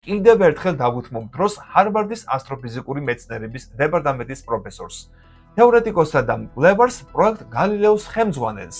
კიდევ ერთხელ დავუთმობ დროს ჰარვარდის ასტროფიზიკური მეცნიერების დეპარტამენტის პროფესორს, თეორეტიკოსსა და მკვლევარს პროექტ გალილეოს ხელმძღვანელს,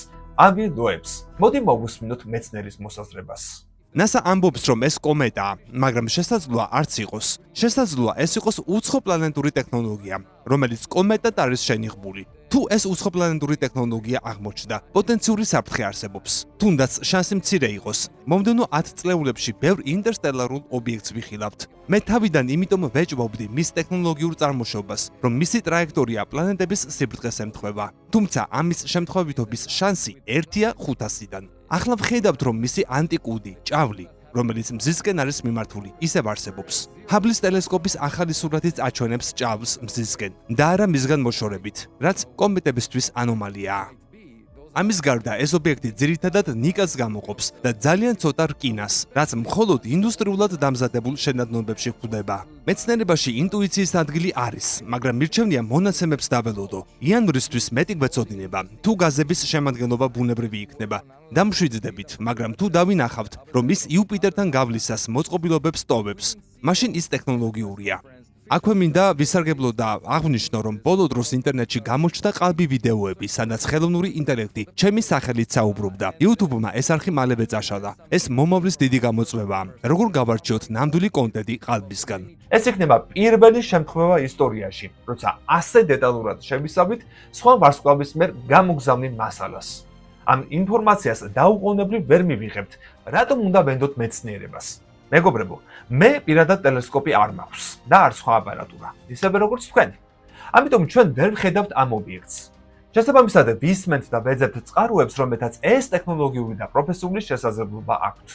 ავი ლოებს. მოდი მოვუსმინოთ მეცნიერის მოსაზრებას. NASA ამბობს, რომ ეს კომეტაა, მაგრამ შესაძლოა არც იყოს. შესაძლოა ეს იყოს უცხოპლანეტური ტექნოლოგია, რომელიც კომეტად არის შენიღბული. თუ ეს უცხოპლანეტური ტექნოლოგია აღმოჩნდა, პოტენციური საფრთხე არსებობს. თუნდაც შანსი მცირე იყოს. მომდევნო 10 წლეულებში ბევრ ინტერსტელარულ ობიექტს ვიხილავთ. მე თავიდან იმიტომ ვეჭვობდი მის ტექნოლოგიურ წარმოშობას, რომ მისი ტრაექტორია პლანეტების სიბრტყეს ემთხვევა. თუმცა ამის შემთხვევითობის შანსი 1/500-დან. ახლა ვხედავთ, რომ მისი ანტიკუდი, ჭავლი, რომელიც მზისკენ არის მიმართული, ისევ არსებობს. ჰაბლის ტელესკოპის ახალი სურათიც აჩვენებს ჭავლს მზისკენ და არა მისგან მოშორებით, რაც კომეტებისთვის ანომალიაა. ამის გარდა ეს ობიექტი ძირითადად ნიკას გამოყოფს და ძალიან ცოტა რკინას, რაც მხოლოდ ინდუსტრიულად დამზადებულ შენადნობებში გვხვდება. მეცნიერებაში ინტუიციის ადგილი არის, მაგრამ მირჩევნია მონაცემებს დაველოდო. იანვრისთვის მეტი გვეცოდინება, თუ გაზების შემადგენლობა ბუნებრივი იქნება. დამშვიდდებით, მაგრამ თუ დავინახავთ, რომ ის იუპიტერთან გავლისას მოწყობილობებს ტოვებს, მაშინ ის ტექნოლოგიურია. აქვე მინდა ვისარგებლო და აღვნიშნო, რომ ბოლო დროს ინტერნეტში გამოჩნდა ყალბი ვიდეოები, სადაც ხელოვნური ინტელექტი ჩემი სახელით საუბრობდა. YouTube-მა ეს არხი მალევე წაშალა. ეს მომავლის დიდი გამოწვევაა. როგორ გავარჩიოთ ნამდვილი კონტენტი ყალბისგან? ეს იქნება პირველი შემთხვევა ისტორიაში, როცა ასე დეტალურად შევისწავლით სხვა ვარსკვლავის მიერ გამოგზავნილ მასალას. ამ ინფორმაციას დაუყოვნებლივ ვერ მივიღებთ, რატომ უნდა ვენდოთ მეცნიერებას? მეგობრებო, მე პირადად ტელესკოპი არ მაქვს და არ სხვა აპარატურა, ისევე როგორც თქვენ. ამიტომ ჩვენ ვერ ვხედავთ ამ ობიექტს. შესაბამისად, ვისმენთ და ვეძებთ წყაროებს, რომელთაც ეს ტექნოლოგიური და პროფესიული შესაძლებლობა აქვთ.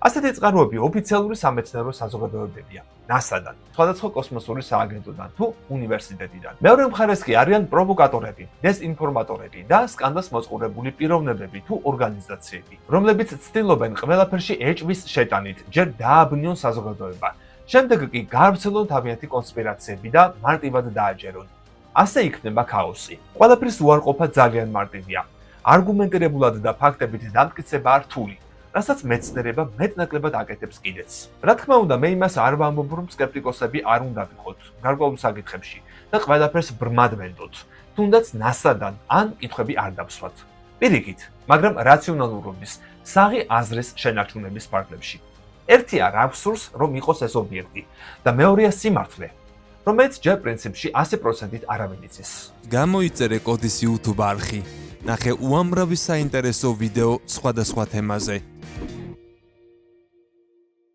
ასეთი წყაროები ოფიციალური სამეცნიერო საზოგადოებებია, NASA-დან, სხვადასხვა კოსმოსური სააგენტოდან თუ უნივერსიტეტიდან. მეორე მხარეს კი არიან პროვოკატორები, დეზინფორმატორები და სკანდალს მოწყურებული პიროვნებები თუ ორგანიზაციები, რომლებიც ცდილობენ ყველაფერში ეჭვის შეტანით, ჯერ დააბნიონ საზოგადოება, შემდეგ კი გაავრცელონ თავიანთი კონსპირაციები და მარტივად დააჯერონ. ასე იქნება ქაოსი. ყველაფრის უარყოფა ძალიან მარტივია. არგუმენტირებულად და ფაქტებით დამტკიცება რთული. რასაც მეცნიერება მეტნაკლებად აკეთებს კიდეც. რა თქმა უნდა, მე იმას არ ვამბობ, რომ სკეპტიკოსები არ უნდა ვიყოთ გარკვეულ საკითხებში და ყველაფერს ბრმად ვენდოთ, თუნდაც NASA-დან ან კითხვები არ დავსვათ. პირიქით, მაგრამ რაციონალურობის, საღი აზრის შენარჩუნების ფარგლებში. ერთია რა ვსურს, რომ იყოს ეს ობიექტი და მეორეა სიმართლე, რომელიც ჯერ პრინციპში 100%-ით არავინ იცის. გამოიწერე კოდის YouTube არხი. ნახე უამრავი საინტერესო ვიდეო სხვადასხვა თემაზე.